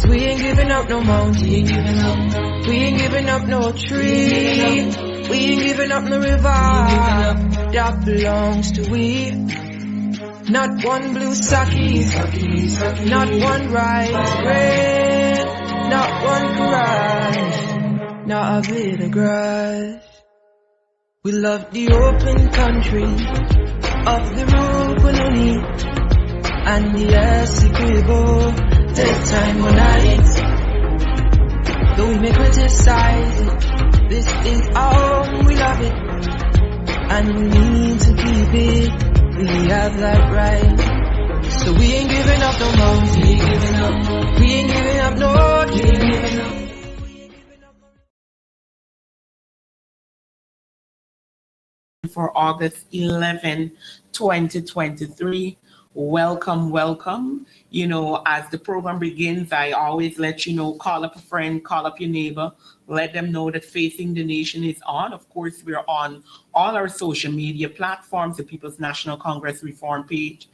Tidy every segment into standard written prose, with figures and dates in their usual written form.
Cause we ain't giving up no mountain, we ain't giving up no tree, we ain't giving up no river that belongs to we. Not one blue sake, not one rice bread, not one garage, not a bit of grass. We love the open country of the Rupununi and the Essequibo, daytime or night. Though we may criticize it, this is our home, we love it, and we need to keep it. We have that right. So we ain't giving up no mountains, we ain't giving up, we ain't giving up no dreams. For August 11, 2023. Welcome. You know, as the program begins, I always let you know, call up a friend, call up your neighbor, let them know that Facing the Nation is on. Of course, we're on all our social media platforms, the People's National Congress Reform page,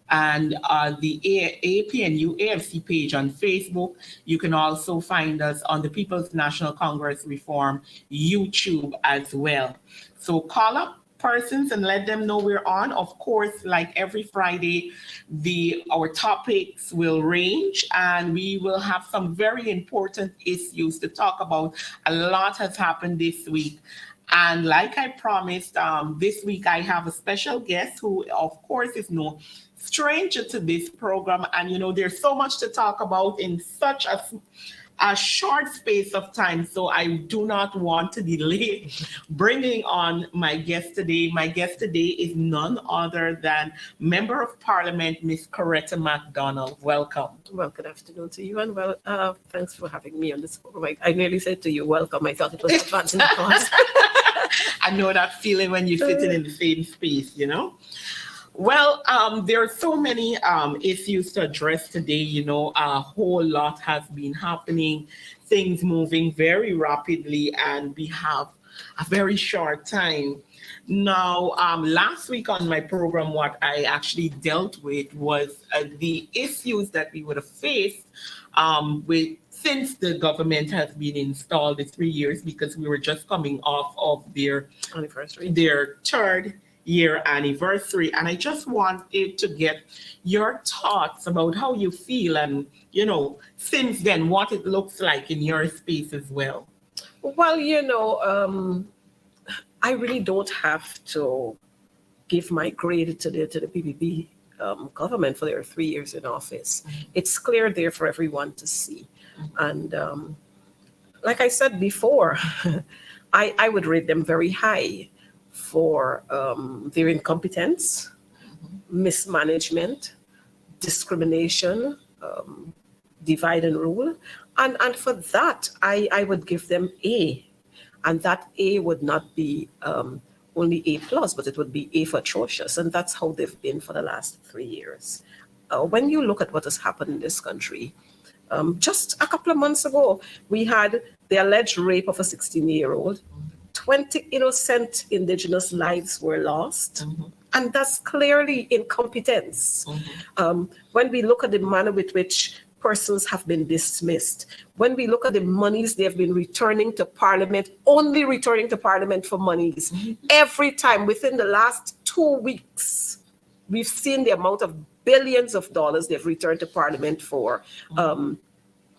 and the APNU AFC page on Facebook. You can also find us on the People's National Congress Reform YouTube as well. So call up persons and let them know we're on. Of course, like every Friday, our topics will range and we will have some very important issues to talk about. A lot has happened this week. And like I promised, this week I have a special guest who, of course, is no stranger to this program. And, you know, there's so much to talk about in such a short space of time. So I do not want to delay bringing on my guest today. My guest today is none other than Member of Parliament, Ms. Coretta MacDonald. Welcome. Well, good afternoon to you, and thanks for having me on this program. I nearly said to you, welcome. I thought it was advancing the cause. I know that feeling when you're sitting in the same space, you know? Well, there are so many issues to address today. You know, a whole lot has been happening, things moving very rapidly, and we have a very short time. Now, last week on my program, what I actually dealt with was the issues that we would have faced since the government has been installed the 3 years, because we were just coming off of their anniversary, their third year anniversary. And I just wanted to get your thoughts about how you feel and, you know, since then, what it looks like in your space as well. Well, you know, I really don't have to give my credit to the PPP government for their 3 years in office. Mm-hmm. It's clear there for everyone to see. Mm-hmm. And like I said before, I would rate them very high for their incompetence, mismanagement, discrimination, divide and rule. And for that, I would give them A. And that A would not be only A+, but it would be A for atrocious. And that's how they've been for the last 3 years. When you look at what has happened in this country, just a couple of months ago, we had the alleged rape of a 16-year-old. 20 innocent Indigenous lives were lost. Mm-hmm. And that's clearly incompetence. Mm-hmm. When we look at the manner with which persons have been dismissed, when we look at the monies they have been returning to Parliament, only returning to Parliament for monies, mm-hmm. every time within the last 2 weeks, we've seen the amount of billions of dollars they've returned to Parliament for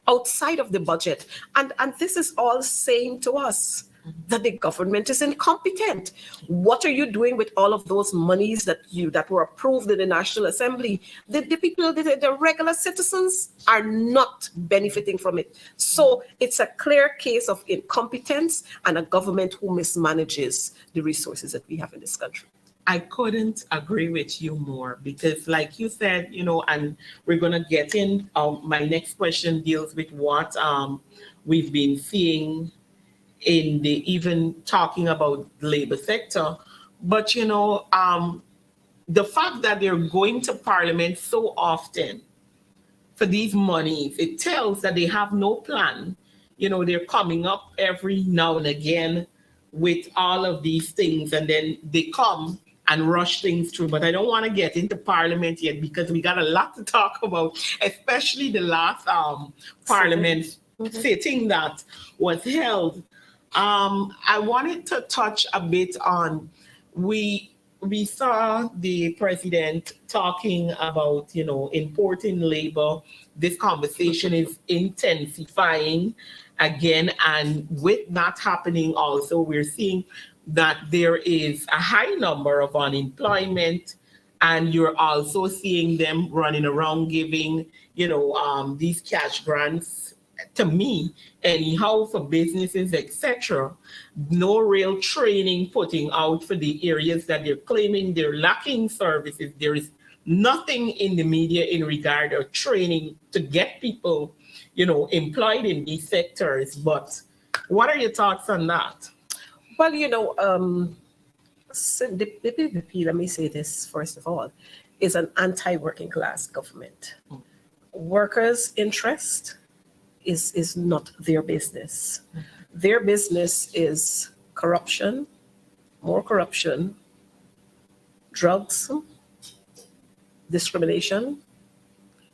outside of the budget. And this is all saying to us that the government is incompetent. What are you doing with all of those monies that were approved in the National Assembly? The people, the regular citizens are not benefiting from it. So it's a clear case of incompetence and a government who mismanages the resources that we have in this country. I couldn't agree with you more, because like you said, you know, and we're going to get in, my next question deals with what we've been seeing in the, even talking about the labor sector. But, you know, the fact that they're going to Parliament so often for these monies, it tells that they have no plan. You know, they're coming up every now and again with all of these things, and then they come and rush things through. But I don't want to get into Parliament yet because we got a lot to talk about, especially the last Parliament sitting that was held. I wanted to touch a bit on, we saw the president talking about, importing labor. This conversation is intensifying again. And with that happening also, we're seeing that there is a high number of unemployment, and you're also seeing them running around giving, these cash grants, to me anyhow, for businesses, etc. No real training putting out for the areas that they're claiming they're lacking services. There is nothing in the media in regard of training to get people, employed in these sectors. But what are your thoughts on that? Well, so the PPP, let me say this first of all, is an anti-working class government. Workers' interest is not their business. Their business is corruption, more corruption, drugs, discrimination,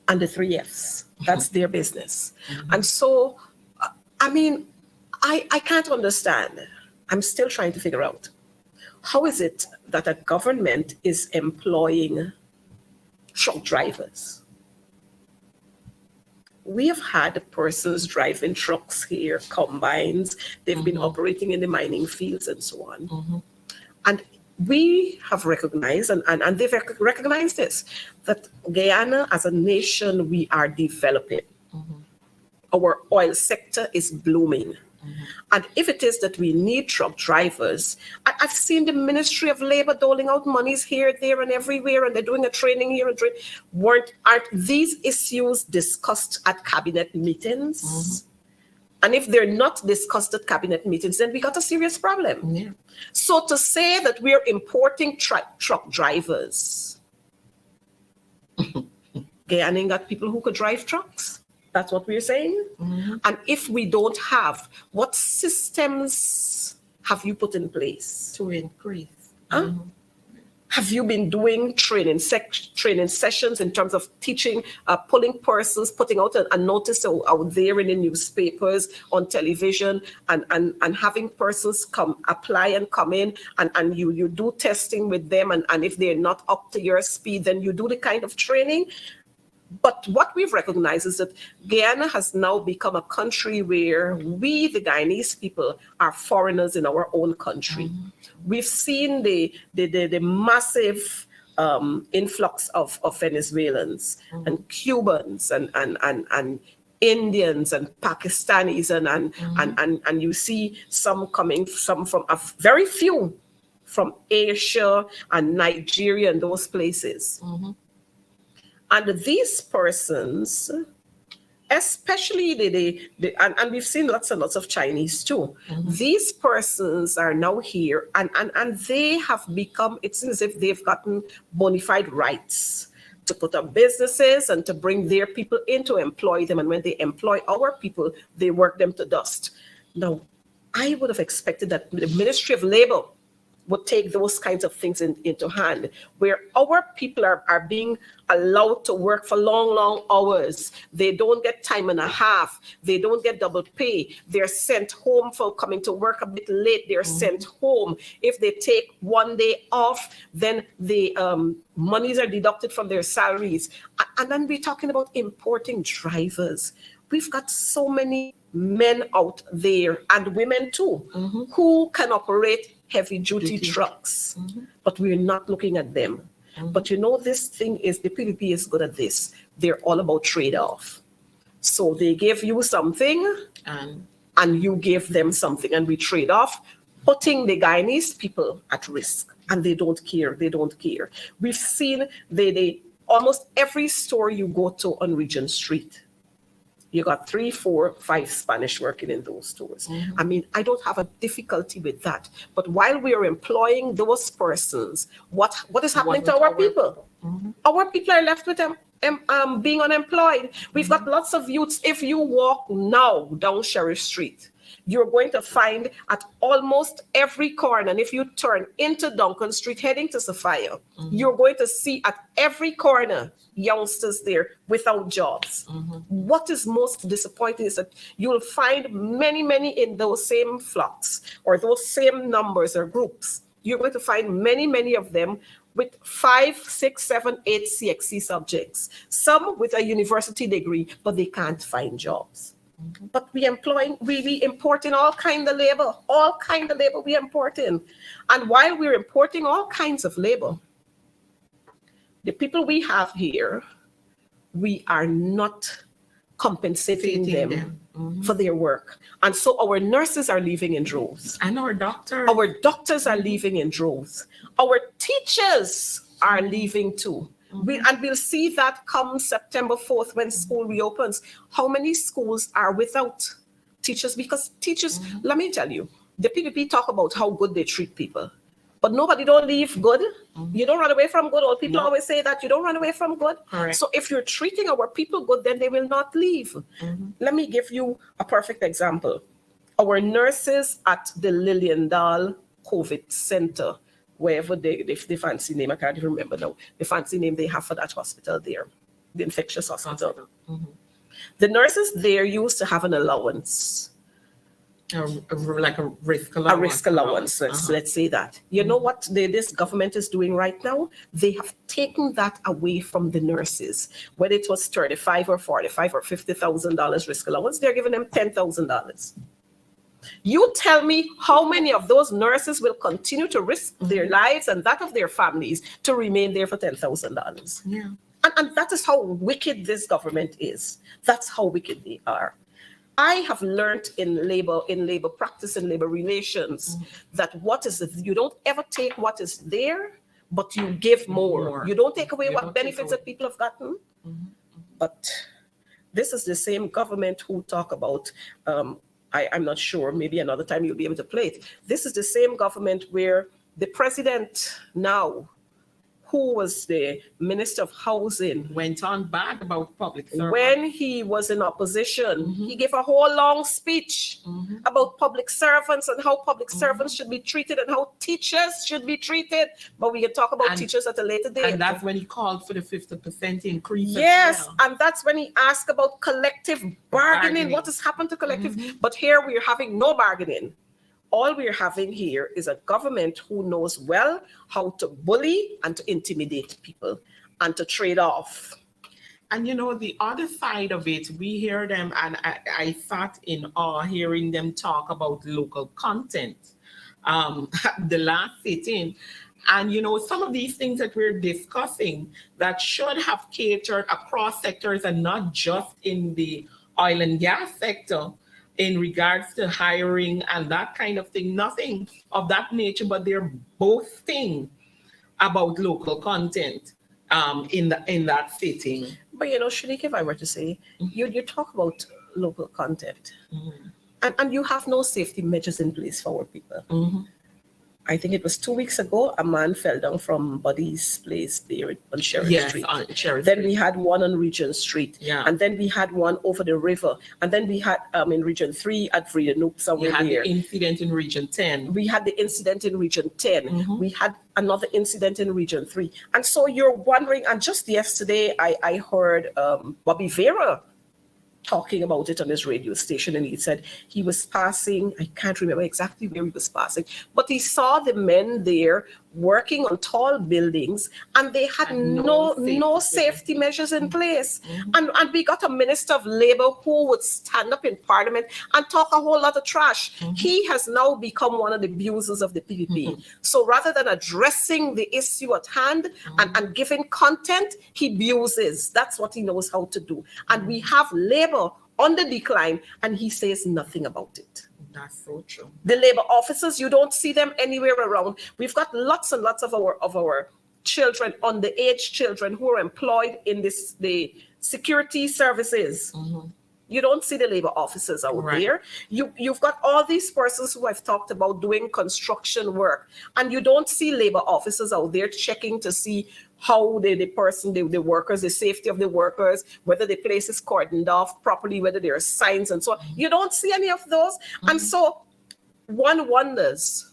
and the 3 Fs. That's their business. And so, I can't understand. I'm still trying to figure out, how is it that a government is employing truck drivers? We have had persons driving trucks here, combines, they've been operating in the mining fields and so on. And we have recognized, and they've recognized this, that Guyana as a nation, we are developing. Our oil sector is blooming. And if it is that we need truck drivers, I've seen the Ministry of Labor doling out monies here, there, and everywhere, and they're doing a training here. Aren't these issues discussed at cabinet meetings? And if they're not discussed at cabinet meetings, then we got a serious problem. So to say that we're importing truck drivers, Guyana ain't got people who could drive trucks. That's what we're saying. And if we don't have, what systems have you put in place to increase? Have you been doing training sessions in terms of teaching, pulling persons, putting out a notice out there in the newspapers, on television, and having persons come apply and come in, and you do testing with them, and if they're not up to your speed, then you do the kind of training. But what we've recognized is that Guyana has now become a country where we, the Guyanese people, are foreigners in our own country. We've seen the massive influx of Venezuelans and Cubans and Indians and Pakistanis and you see some from a very few from Asia and Nigeria and those places. And these persons, especially and we've seen lots and lots of Chinese too. These persons are now here and they have become, it's as if they've gotten bona fide rights to put up businesses and to bring their people in to employ them. And when they employ our people, they work them to dust. Now, I would have expected that the Ministry of Labor would take those kinds of things into hand, where our people are being allowed to work for long hours. They don't get time and a half. They don't get double pay. They're sent home for coming to work a bit late. They're sent home. If they take one day off, then the monies are deducted from their salaries. And then we're talking about importing drivers. We've got so many men out there, and women too, who can operate heavy duty trucks, but we're not looking at them. But this thing is, the PPP is good at this. They're all about trade-off. So they give you something and you give them something, and we trade off, putting the Guyanese people at risk. And they don't care. We've seen they almost every store you go to on Regent Street, you got 3, 4, 5 Spanish working in those stores. I don't have a difficulty with that. But while we are employing those persons, what is happening to our people? Our people are left with them being unemployed. We've got lots of youths. If you walk now down Sheriff Street, you're going to find at almost every corner, and if you turn into Duncan Street heading to Sophia, you're going to see at every corner youngsters there without jobs. What is most disappointing is that you'll find many in those same flocks or those same numbers or groups. You're going to find many of them with 5, 6, 7, 8 CXC subjects, some with a university degree, but they can't find jobs. But we import in all kind of labor we import in. And while we're importing all kinds of labor, the people we have here, we are not compensating them for their work. And so our nurses are leaving in droves. And our doctors. Our doctors are leaving in droves. Our teachers are leaving too. We'll see that come September 4th when school reopens. How many schools are without teachers? Because teachers, let me tell you, the PPP talk about how good they treat people. But nobody don't leave good. You don't run away from good. All people always say that you don't run away from good. Correct. So if you're treating our people good, then they will not leave. Let me give you a perfect example. Our nurses at the Liliendal COVID Center, wherever the fancy name, I can't even remember now, the fancy name they have for that hospital there, the infectious hospital. The nurses there used to have an allowance. Like a risk allowance. A risk allowance, let's say that. You know what this government is doing right now? They have taken that away from the nurses. Whether it was $35 or $45 or $50,000 risk allowance, they're giving them $10,000. You tell me how many of those nurses will continue to risk their lives and that of their families to remain there for $10,000. Yeah. And that is how wicked this government is. That's how wicked they are. I have learned in labor practice and labor relations that you don't ever take what is there, but you give more. You don't take away what benefits that people have gotten. But this is the same government who talk about, I'm not sure, maybe another time you'll be able to play it. This is the same government where the president now, who was the Minister of Housing, went on bad about public servants. When he was in opposition, he gave a whole long speech about public servants and how public servants should be treated and how teachers should be treated. But we can talk about teachers at a later date. And that's when he called for the 50% increase. Yes, and that's when he asked about collective bargaining. What has happened to collective? But here we're having no bargaining. All we're having here is a government who knows well how to bully and to intimidate people and to trade off. And you know, the other side of it, we hear them, and I sat in awe hearing them talk about local content the last sitting. And you know, some of these things that we're discussing that should have catered across sectors and not just in the oil and gas sector, in regards to hiring and that kind of thing, nothing of that nature, but they're boasting about local content in that sitting. But you know, Shaneika, if I were to say, you talk about local content, and you have no safety measures in place for our people. I think it was 2 weeks ago, a man fell down from Buddy's place there on Cherry Street. On Cherry Street. Then we had one on Regent Street. Yeah. And then we had one over the river. And then we had in Region 3 at Frida Nook somewhere there. We had the incident in Region 10. We had the incident in Region 10. We had another incident in Region 3. And so you're wondering, and just yesterday I heard Bobby Vera talking about it on his radio station, and he said he was passing, I can't remember exactly where he was passing, but he saw the men there working on tall buildings, and they had no safety measures in place. And we got a Minister of Labour who would stand up in Parliament and talk a whole lot of trash. He has now become one of the abusers of the PPP. So rather than addressing the issue at hand and giving content, he abuses. That's what he knows how to do. And we have Labour on the decline, and he says nothing about it. That's so true. The Labour officers, you don't see them anywhere around. We've got lots and lots of our children, underage children, who are employed in the security services. You don't see the labor officers out there. You've got all these persons who I've talked about doing construction work, and you don't see labor officers out there checking to see how the workers, the safety of the workers, whether the place is cordoned off properly, whether there are signs and so on. You don't see any of those. And so one wonders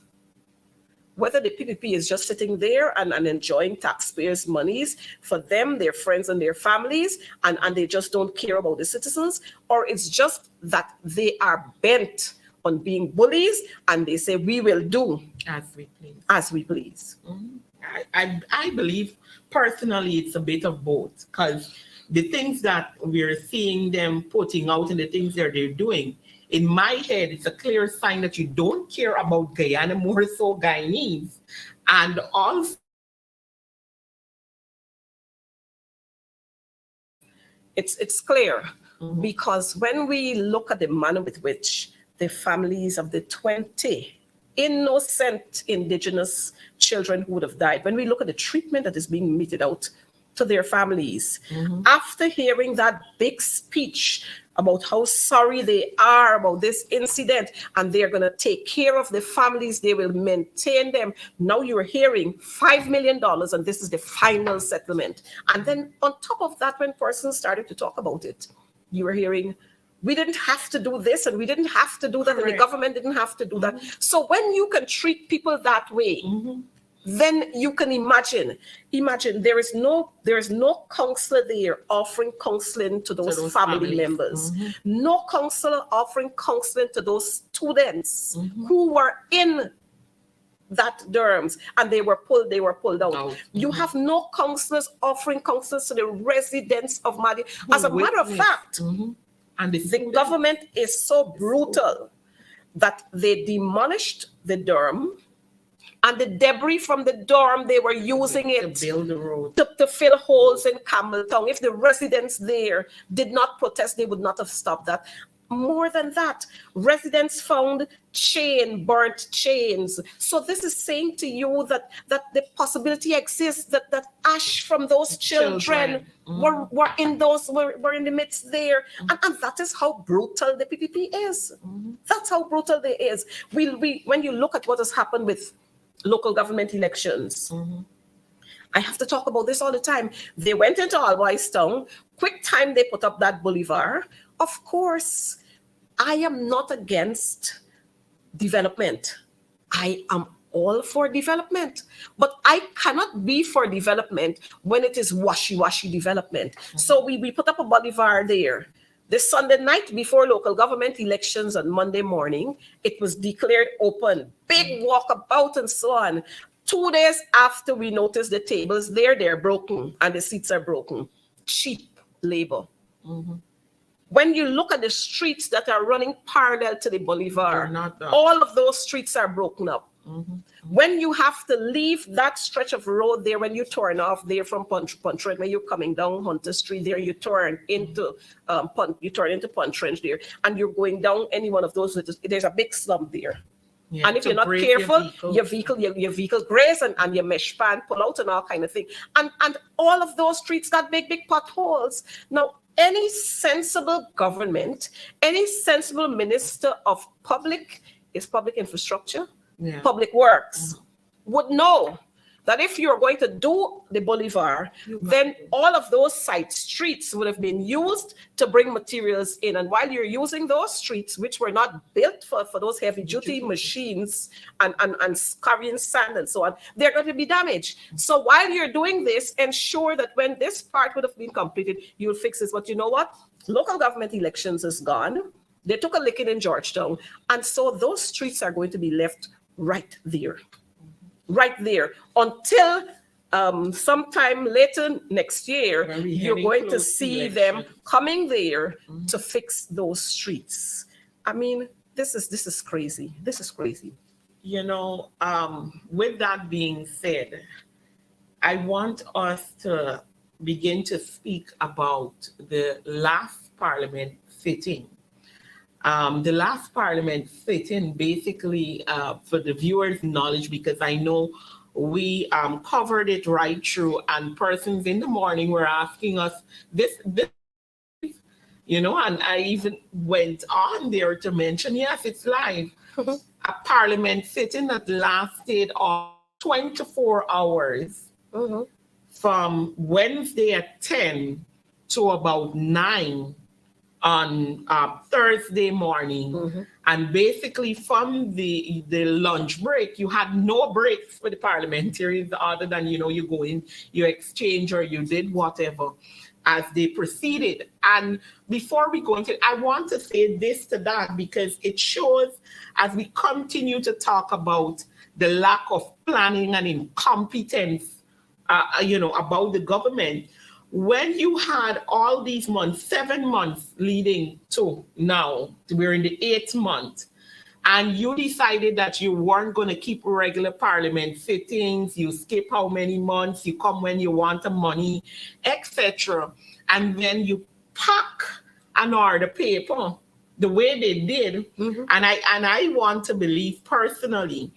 whether the PPP is just sitting there and enjoying taxpayers' monies for them, their friends, and their families, and they just don't care about the citizens, or it's just that they are bent on being bullies and they say, we will do as we please. As we please. I believe personally it's a bit of both, because the things that we're seeing them putting out and the things that they're doing, in my head, it's a clear sign that you don't care about Guyana, more so Guyanese. And also, it's clear because when we look at the manner with which the families of the 20 innocent indigenous children who would have died, when we look at the treatment that is being meted out to their families, after hearing that big speech about how sorry they are about this incident and they're going to take care of the families, they will maintain them. Now you're hearing $5 million and this is the final settlement. And then on top of that, when persons started to talk about it, you were hearing, we didn't have to do this and we didn't have to do that and the government didn't have to do that. So when you can treat people that way, then you can imagine there is no counselor there offering counseling to those family members. No counselor offering counseling to those students who were in that dorms and they were pulled out. You have no counselors offering counselors to the residents of Mahdia. As a matter of fact, and the government is so brutal that they demolished the dorm. And the debris from the dorm, they were using it to build the road, to fill holes in Campbelltown. If the residents there did not protest, they would not have stopped that. More than that, residents found burnt chains. So this is saying to you that the possibility exists that ash from those children were in the midst there. And that is how brutal the PPP is. That's how brutal they is. When you look at what has happened with local government elections, I have to talk about this all the time. They went into Alwise Town, quick time they put up that boulevard. Of course, I am not against development. I am all for development, but I cannot be for development when it is washy-washy development. So we put up a boulevard there. The Sunday night before local government elections on Monday morning, it was declared open, big walkabout and so on. 2 days after we noticed the tables there, they're broken and the seats are broken. Cheap labor. When you look at the streets that are running parallel to the boulevard, all of those streets are broken up. When you have to leave that stretch of road there, when you turn off there from Punch Ranch, when you're coming down Hunter Street there, you turn into Punch Ranch there, and you're going down any one of those. There's a big slump there. And if you're not careful, your vehicle graze and your mesh pan pull out and all kind of thing. And all of those streets got big potholes. Now, any sensible government, any sensible minister of public infrastructure, public works, would know that if you're going to do the boulevard, then all of those side streets would have been used to bring materials in. And while you're using those streets, which were not built for those heavy duty machines and carrying sand and so on, they're going to be damaged. So while you're doing this, ensure that when this part would have been completed, you'll fix this. But you know what? Local government elections is gone. They took a licking in Georgetown. And so those streets are going to be left right there until sometime later next year, you're going to see them coming there to fix those streets. I mean, this is crazy. This is crazy. You know, with that being said, I want us to begin to speak about the last Parliament sitting. The last Parliament sitting, basically, for the viewers' knowledge, because I know we covered it right through, and persons in the morning were asking us this, And I even went on there to mention, yes, it's live. A parliament sitting that lasted 24 hours from Wednesday at 10 to about 9 on Thursday morning. And basically from the lunch break, you had no breaks for the parliamentarians other than, you go in, you exchange or you did whatever as they proceeded. And before we go into it, I want to say this to that because it shows as we continue to talk about the lack of planning and incompetence, about the government. When you had all these months, 7 months leading to now, we're in the 8th month, and you decided that you weren't going to keep regular parliament sittings, you skip how many months, you come when you want the money, etc. And then you pack an order paper the way they did. And I want to believe personally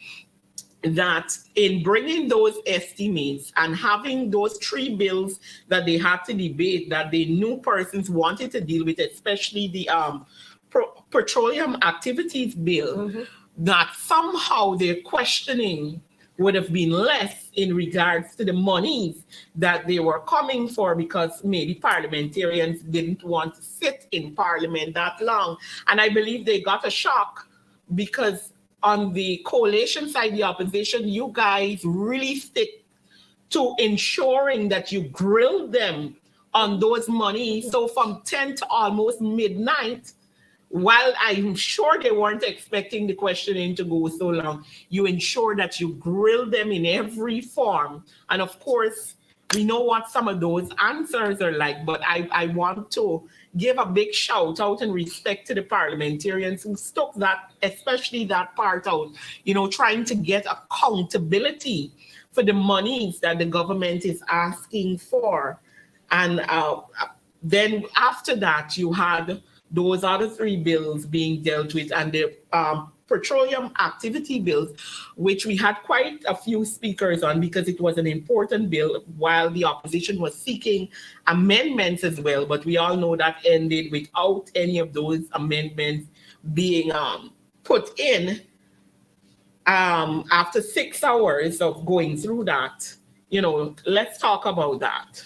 that in bringing those estimates and having those 3 bills that they had to debate that they knew persons wanted to deal with, especially the petroleum activities bill, that somehow their questioning would have been less in regards to the monies that they were coming for, because maybe parliamentarians didn't want to sit in parliament that long. And I believe they got a shock because on the coalition side, the opposition, you guys really stick to ensuring that you grill them on those monies. So from 10 to almost midnight, while I'm sure they weren't expecting the questioning to go so long, you ensure that you grill them in every form. And of course, we know what some of those answers are like, but I want to give a big shout out and respect to the parliamentarians who stuck that, especially that part out, trying to get accountability for the monies that the government is asking for. And then after that, you had those other 3 bills being dealt with, and the petroleum activity bills, which we had quite a few speakers on because it was an important bill, while the opposition was seeking amendments as well. But we all know that ended without any of those amendments being put in. After 6 hours of going through that, let's talk about that.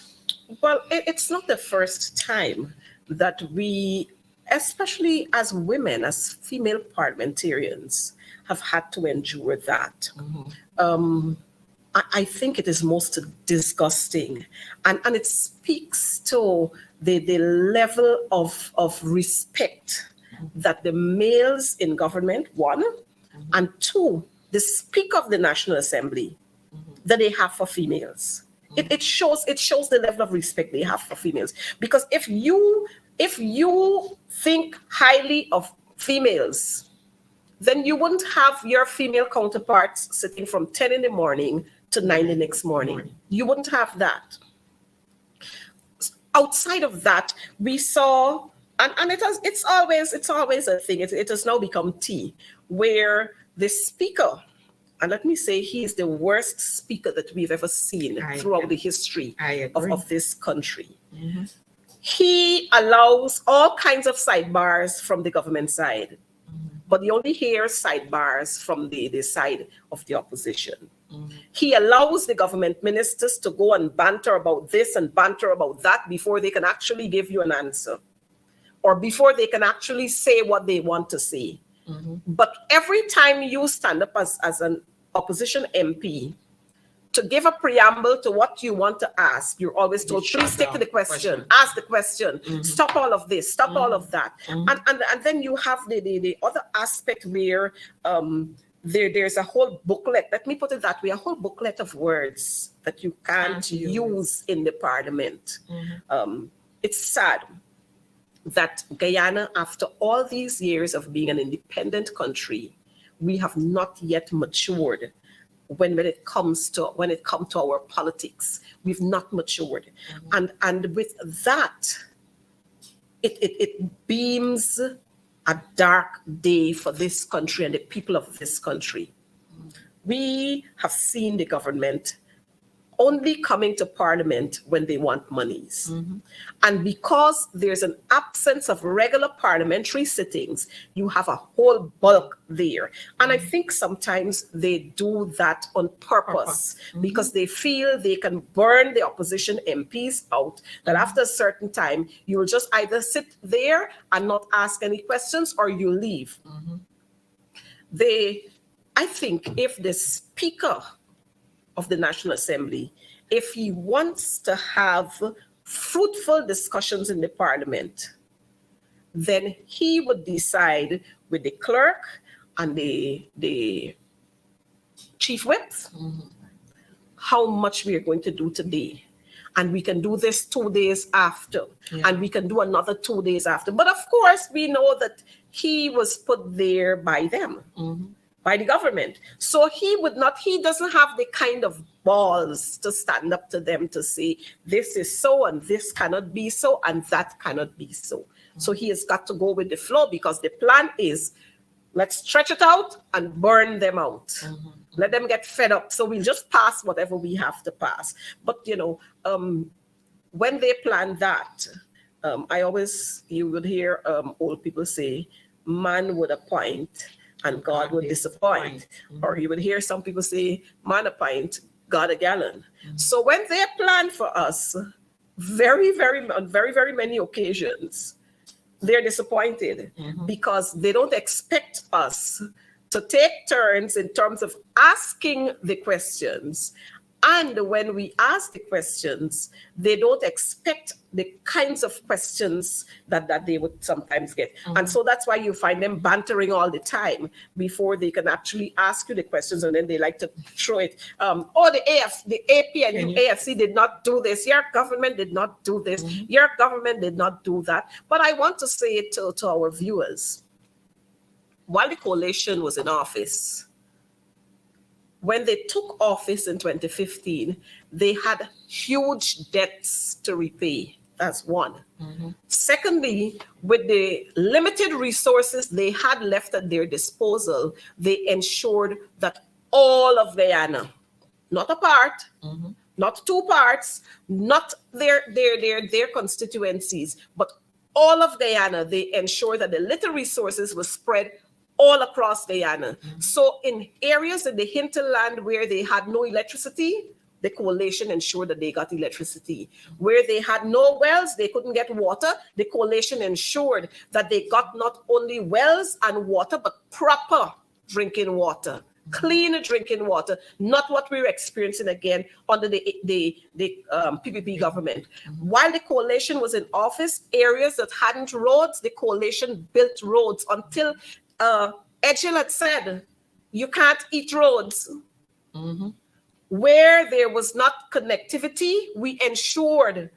Well, it's not the first time that we, especially as women, as female parliamentarians, have had to endure that. I think it is most disgusting. And it speaks to the level of respect that the males in government, 1, and 2, the Speaker of the National Assembly, that they have for females. It shows the level of respect they have for females. Because if you think highly of females, then you wouldn't have your female counterparts sitting from 10 in the morning to 9 the next morning. You wouldn't have that. Outside of that, we saw, and it's always a thing. It has now become tea, where the speaker, and let me say, he is the worst speaker that we've ever seen throughout the history of this country. He allows all kinds of sidebars from the government side, but he only hears sidebars from the side of the opposition. He allows the government ministers to go and banter about this and banter about that before they can actually give you an answer, or before they can actually say what they want to say. But every time you stand up as an opposition MP to give a preamble to what you want to ask, you're always told, please stick to the question, ask the question, stop all of this, stop all of that. And then you have the other aspect where there's a whole booklet, let me put it that way, a whole booklet of words that you can't use in the parliament. It's sad that Guyana, after all these years of being an independent country, we have not yet matured when it comes to our politics. We've not matured. And with that, it beams a dark day for this country and the people of this country. We have seen the government only coming to Parliament when they want monies. And because there's an absence of regular parliamentary sittings, you have a whole bulk there. And I think sometimes they do that on purpose because they feel they can burn the opposition MPs out, that after a certain time, you will just either sit there and not ask any questions or you leave. I think if the Speaker of the National Assembly, if he wants to have fruitful discussions in the Parliament, then he would decide with the clerk and the chief whips how much we are going to do today. And we can do this 2 days after, and we can do another 2 days after. But of course, we know that he was put there by them, by the government. So he doesn't have the kind of balls to stand up to them to say, this is so, and this cannot be so, and that cannot be so. So he has got to go with the flow because the plan is, let's stretch it out and burn them out. Let them get fed up. So we'll just pass whatever we have to pass. But, when they plan that, you would hear old people say, man would appoint and God would disappoint. Or you would hear some people say, man a pint, God a gallon. So when they plan for us, on very, very many occasions, they're disappointed because they don't expect us to take turns in terms of asking the questions. And when we ask the questions, they don't expect the kinds of questions that they would sometimes get. And so that's why you find them bantering all the time before they can actually ask you the questions, and then they like to throw it. The AP and AFC did not do this. Your government did not do this. Your government did not do that. But I want to say it to our viewers. While the coalition was in office, when they took office in 2015, they had huge debts to repay. That's one. Secondly, with the limited resources they had left at their disposal, they ensured that all of Guyana, not a part, not two parts, not their constituencies, but all of Guyana, they ensured that the little resources were spread all across Guyana. So in areas in the hinterland where they had no electricity, the coalition ensured that they got electricity. Where they had no wells, they couldn't get water, the coalition ensured that they got not only wells and water, but proper drinking water, clean drinking water, not what we were experiencing again under the PPP government. While the coalition was in office, areas that hadn't roads, the coalition built roads until Edgel had said, you can't eat roads. Where there was not connectivity, we ensured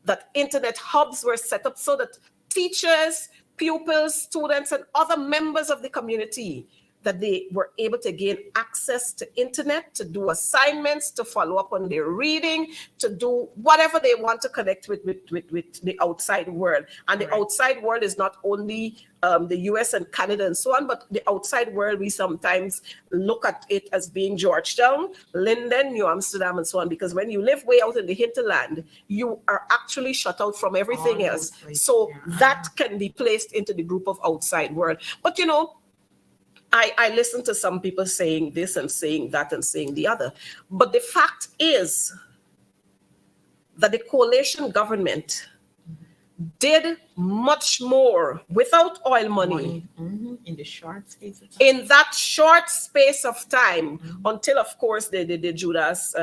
that internet hubs were set up so that teachers, pupils, students, and other members of the community, that they were able to gain access to internet, to do assignments, to follow up on their reading, to do whatever they want to connect with the outside world. And the outside world is not only the US and Canada and so on, but the outside world, we sometimes look at it as being Georgetown, Linden, New Amsterdam, and so on, because when you live way out in the hinterland, you are actually shut out from everything else. So that can be placed into the group of outside world. But I listen to some people saying this and saying that and saying the other. But the fact is that the coalition government did much more without oil money in the short space of time. In that short space of time, until, of course, the Judas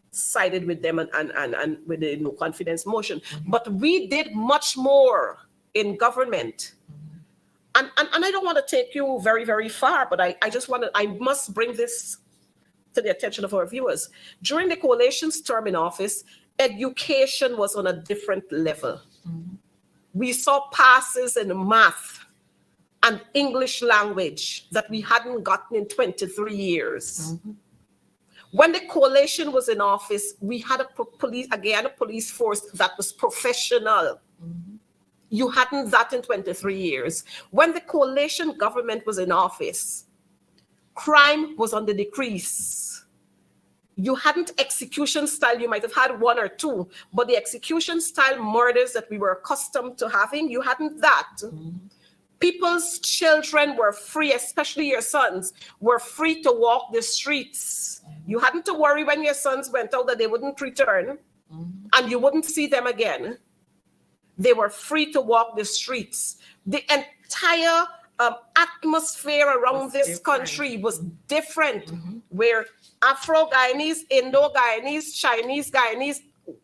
sided with them and with the no confidence motion. But we did much more in government. And I don't want to take you very, very far, but I must bring this to the attention of our viewers. During the coalition's term in office, education was on a different level. We saw passes in math and English language that we hadn't gotten in 23 years. When the coalition was in office, we had a police force that was professional. You hadn't that in 23 years. When the coalition government was in office, crime was on the decrease. you hadn't execution style. You might have had one or two, but the execution style murders that we were accustomed to having, you hadn't that. People's children were free, especially your sons, were free to walk the streets. You hadn't to worry when your sons went out that they wouldn't return and you wouldn't see them again. They were free to walk the streets. The entire atmosphere around this country was different, where Afro-Guyanese, Indo-Guyanese, Chinese-Guyanese,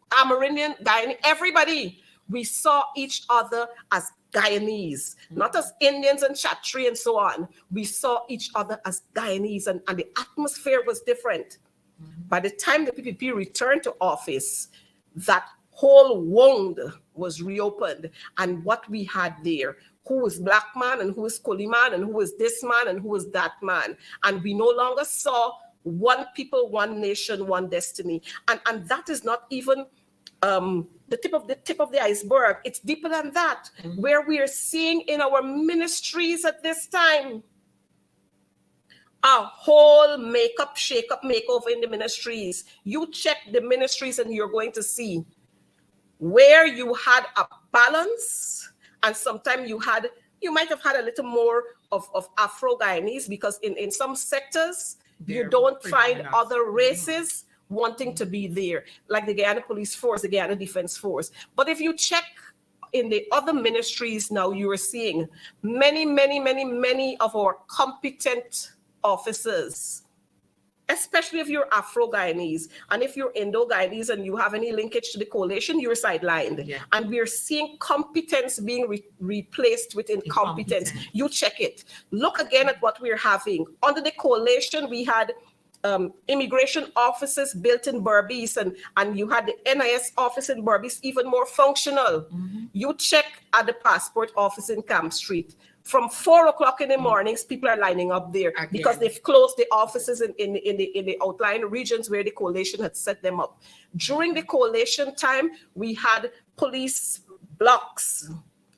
Amerindian, Guyanese, everybody, we saw each other as Guyanese, not as Indians and Chatri and so on. We saw each other as Guyanese, and the atmosphere was different. By the time the PPP returned to office, that whole wound was reopened. And what we had there, who was black man and who was Koli man and who was this man and who was that man. And we no longer saw one people, one nation, one destiny. And that is not even the tip of the iceberg. It's deeper than that, where we are seeing in our ministries at this time a whole makeup, shake-up, makeover in the ministries. You check the ministries and you're going to see where you had a balance, and sometimes you might have had a little more of Afro-Guyanese, because in some sectors, you don't find other races wanting to be there, like the Guyana Police Force, the Guyana Defense Force. But if you check in the other ministries now, you are seeing many of our competent officers, especially if you're Afro-Guyanese, and if you're Indo-Guyanese and you have any linkage to the coalition, you're sidelined. Yeah. And we're seeing competence being replaced with incompetence. You check it. Look again at what we're having. Under the coalition, we had immigration offices built in Berbice, and you had the NIS office in Berbice even more functional. You check at the passport office in Camp Street. From 4 o'clock in the mornings, people are lining up there because they've closed the offices in the outlying regions where the coalition had set them up. During the coalition time, we had police blocks.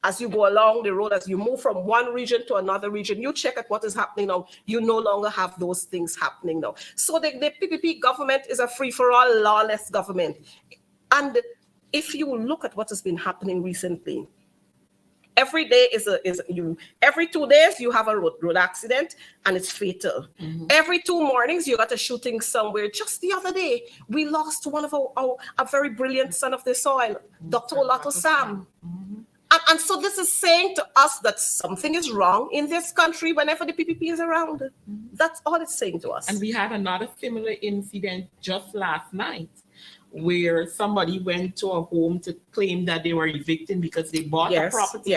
As you go along the road, as you move from one region to another region, you check at what is happening now. You no longer have those things happening now. So the PPP government is a free-for-all, lawless government. And if you look at what has been happening recently, every day every 2 days you have a road accident and it's fatal. Every 2 mornings you got a shooting somewhere. Just the other day, we lost one of a very brilliant son of the soil, Dr. Olato Sam. And so this is saying to us that something is wrong in this country whenever the PPP is around. That's all it's saying to us. And we had another similar incident just last night, where somebody went to a home to claim that they were evicting because they bought a property.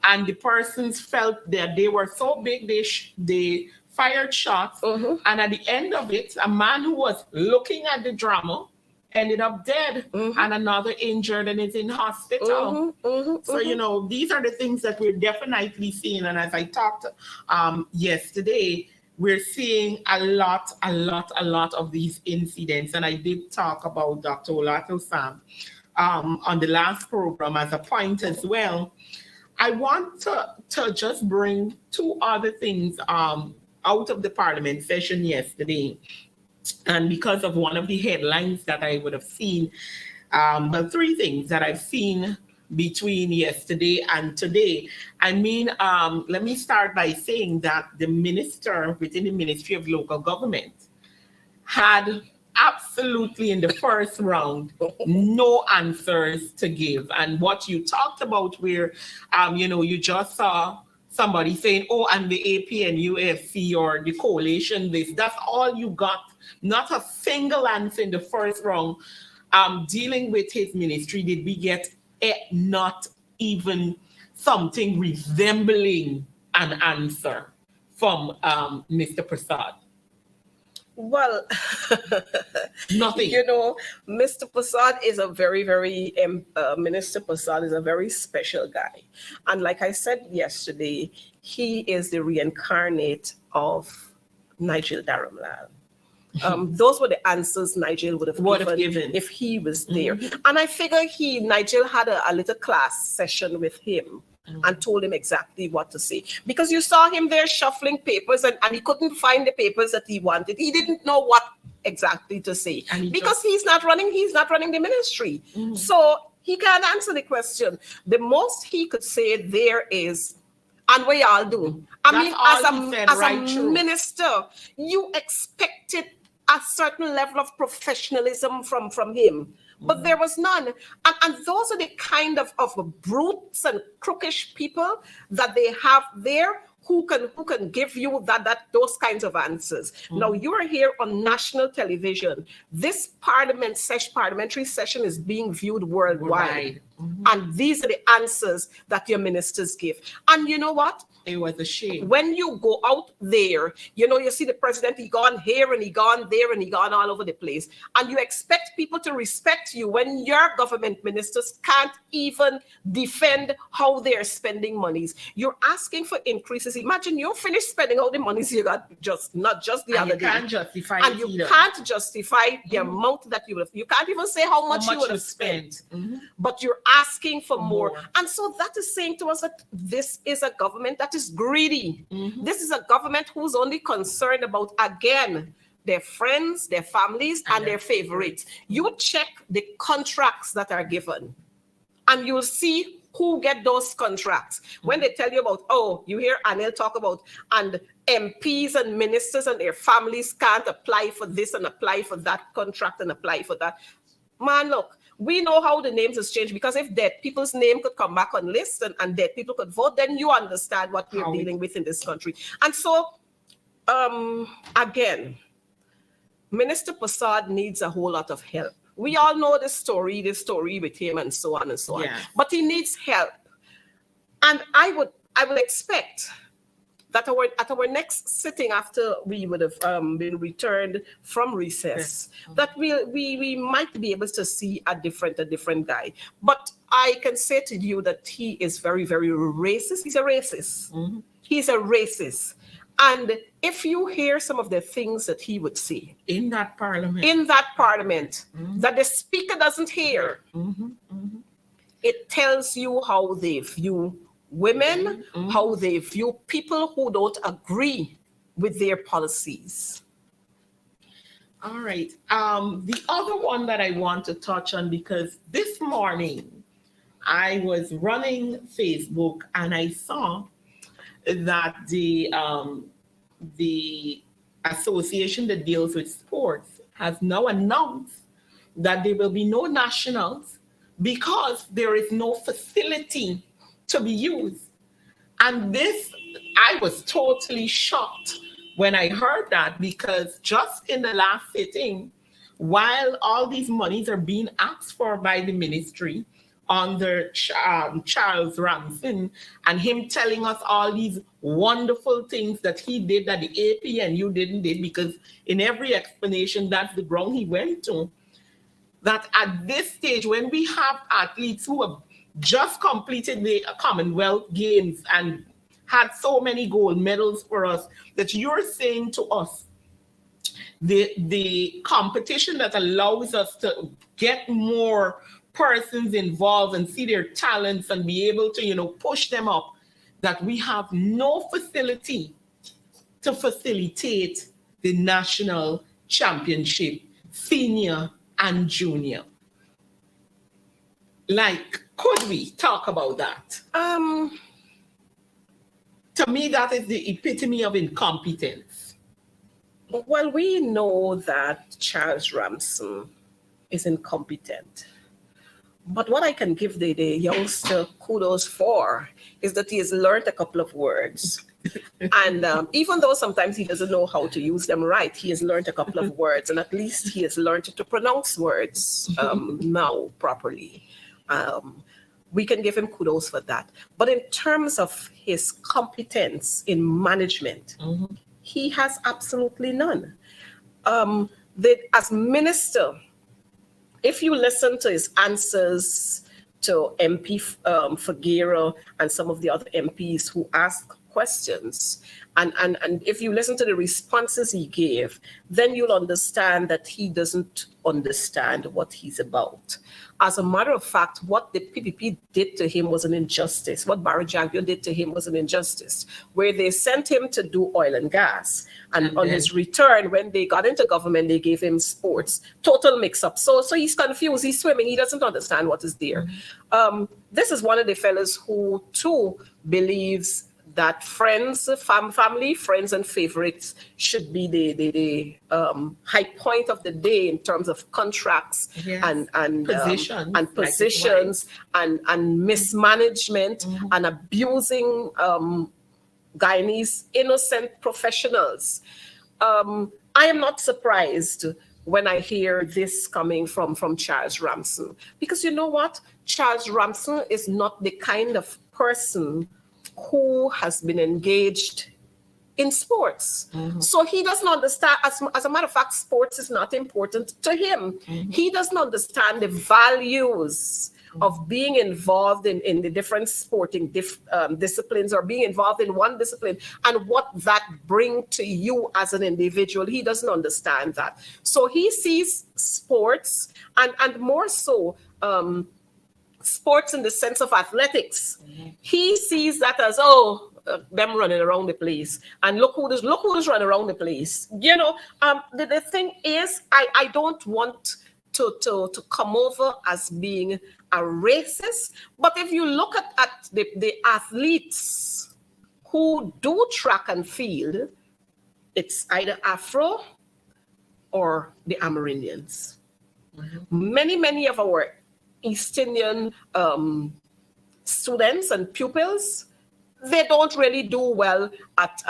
And the persons felt that they were so big, they fired shots. And at the end of it, a man who was looking at the drama ended up dead, and another injured and is in hospital. So, these are the things that we're definitely seeing. And as I talked yesterday, we're seeing a lot of these incidents. And I did talk about Dr. Olato Sam on the last program as a point as well. I want to just bring 2 other things out of the Parliament session yesterday. And because of one of the headlines that I would have seen, but 3 things that I've seen between yesterday and today. I mean, let me start by saying that the minister within the Ministry of Local Government had absolutely in the first round no answers to give. And what you talked about where, you just saw somebody saying, oh, and the APNUFC or the coalition list, that's all you got. Not a single answer in the first round. Dealing with his ministry, did we get not even something resembling an answer from Mr. Prasad? Well, nothing. Mr. Prasad is a very, very, Minister Prasad is a very special guy. And like I said yesterday, he is the reincarnate of Nigel Dharamlal. Those were the answers Nigel would have given if he was there. And I figure Nigel had a little class session with him and told him exactly what to say. Because you saw him there shuffling papers and he couldn't find the papers that he wanted. He didn't know exactly to say, And because he's not running the ministry. Mm-hmm. So he can't answer the question. The most he could say there is, and we all do. That's all he said As right a through. minister, you expected a certain level of professionalism from him. But there was none. And those are the kind of brutes and crookish people that they have there who can give you those kinds of answers. Now you are here on national television. This parliamentary session is being viewed worldwide. And these are the answers that your ministers give. And you know what? It was a shame. When you go out there, you see the president, he gone here and he gone there and he gone all over the place. And you expect people to respect you when your government ministers can't even defend how they're spending monies. You're asking for increases. Imagine you finish spending all the monies you got not just the other day. You can't justify and you can't justify the amount that you would have. You can't even say how much you would have spent. But you're asking for more. And so that is saying to us that this is a government that is greedy. This is a government who's only concerned about, again, their friends, their families, and their favorites. You check the contracts that are given, and you'll see who get those contracts. When they tell you about, you hear Anil talk about, and MPs and ministers and their families can't apply for this and apply for that contract and apply for that. Man, look, we know how the names has changed, because if dead people's name could come back on list and dead people could vote, then you understand what we're dealing with in this country. And so, again, Minister Prasad needs a whole lot of help. We all know the story with him and so on and so on. But he needs help. And I would expect that at our next sitting, after we would have been returned from recess, that we might be able to see a different guy. But I can say to you that he is very, very racist. He's a racist. He's a racist. And if you hear some of the things that he would say in that parliament, that the speaker doesn't hear, it tells you how they view women, how they view people who don't agree with their policies. All right. The other one that I want to touch on, because this morning I was running Facebook and I saw that the association that deals with sports has now announced that there will be no nationals because there is no facility to be used. And this, I was totally shocked when I heard that, because just in the last sitting, while all these monies are being asked for by the ministry under Charles Ramson, and him telling us all these wonderful things that he did that the AP and you didn't did, because in every explanation, that's the ground he went to, that at this stage, when we have athletes who have just completed the Commonwealth Games and had so many gold medals for us, that you're saying to us, the competition that allows us to get more persons involved and see their talents and be able to, push them up, that we have no facility to facilitate the national championship, senior and junior. Like, could we talk about that? To me, that is the epitome of incompetence. Well, we know that Charles Ramson is incompetent. But what I can give the youngster kudos for is that he has learned a couple of words. And even though sometimes he doesn't know how to use them right, he has learned a couple of words, and at least he has learned to pronounce words now properly. We can give him kudos for that. But in terms of his competence in management, he has absolutely none. As minister, if you listen to his answers to MP Figueroa and some of the other MPs who ask questions. And if you listen to the responses he gave, then you'll understand that he doesn't understand what he's about. As a matter of fact, what the PPP did to him was an injustice. What Barry Jagio did to him was an injustice, where they sent him to do oil and gas. And on his return, when they got into government, they gave him sports. Total mix-up. So he's confused. He's swimming. He doesn't understand what is there. This is one of the fellas who, too, believes that friends, family, friends, and favorites should be the high point of the day in terms of contracts and positions and mismanagement and abusing Guyanese innocent professionals. I am not surprised when I hear this coming from Charles Ramson, because you know what? Charles Ramson is not the kind of person who has been engaged in sports. So he doesn't understand, as a matter of fact, sports is not important to him. He doesn't understand the values of being involved in the different sporting disciplines, or being involved in one discipline, and what that brings to you as an individual. He doesn't understand that. So he sees sports, and more so, sports in the sense of athletics. He sees that as, them running around the place, and look who's running around the place. You know, the thing is, I don't want to come over as being a racist, but if you look at the athletes who do track and field, it's either Afro or the Amerindians. Many of our East Indian students and pupils, they don't really do well at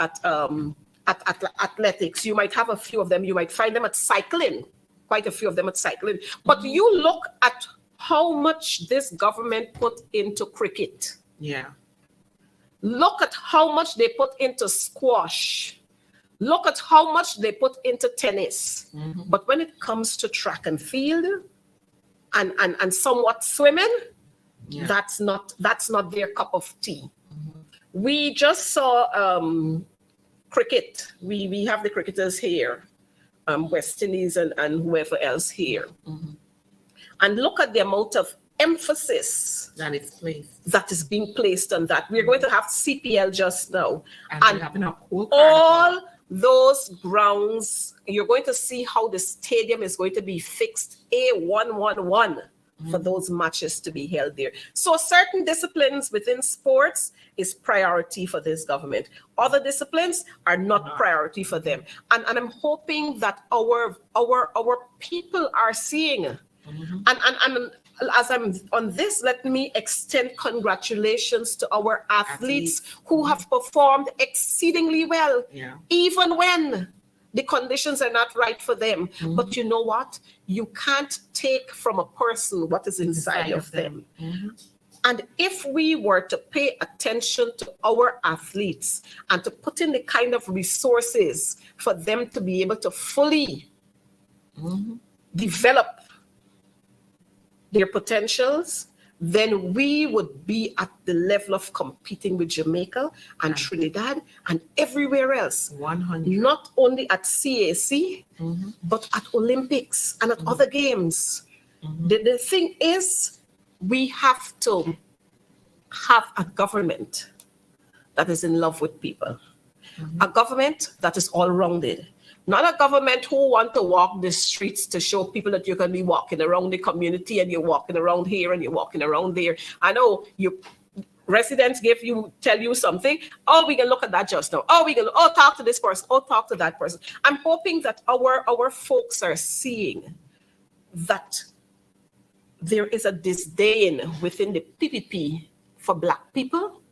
athletics. You might have a few of them. You might find them at cycling, quite a few of them at cycling. But you look at how much this government put into cricket. Look at how much they put into squash. Look at how much they put into tennis. But when it comes to track and field, and somewhat swimming, that's not their cup of tea. We just saw cricket. We have the cricketers here, West Indies and whoever else here. And look at the amount of emphasis that is being placed on that. We're going to have CPL just now, and having a cool all those grounds. You're going to see how the stadium is going to be fixed A111 for those matches to be held there. So certain disciplines within sports is priority for this government. Other disciplines are not priority for them. And I'm hoping that our people are seeing. And as I'm on this, let me extend congratulations to our athletes who have performed exceedingly well, even when the conditions are not right for them. But you know what? You can't take from a person what is inside of them. And if we were to pay attention to our athletes and to put in the kind of resources for them to be able to fully develop their potentials, then we would be at the level of competing with Jamaica and Trinidad and everywhere else. 100. Not only at CAC, but at Olympics and at other games. The thing is, we have to have a government that is in love with people. A government that is all-rounded. Not a government who want to walk the streets to show people that you can be walking around the community and you're walking around here and you're walking around there. I know you residents tell you something. Oh, we can look at that just now. Oh, we can talk to this person. Oh, talk to that person. I'm hoping that our folks are seeing that there is a disdain within the PPP for Black people,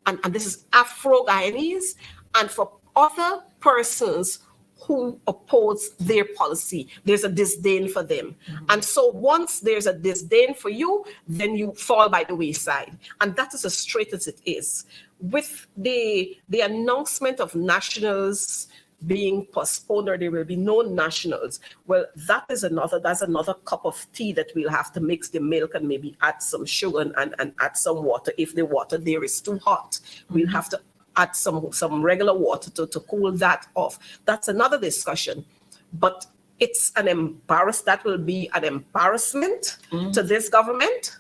and this is Afro-Guyanese, and for other persons who oppose their policy. There's a disdain for them. And so once there's a disdain for you, then you fall by the wayside. And that is as straight as it is. With the announcement of nationals being postponed, or there will be no nationals, well, that's another cup of tea that we'll have to mix the milk and maybe add some sugar and add some water. If the water there is too hot, we'll have to add some regular water to cool that off. That's another discussion. But it's that will be an embarrassment to this government.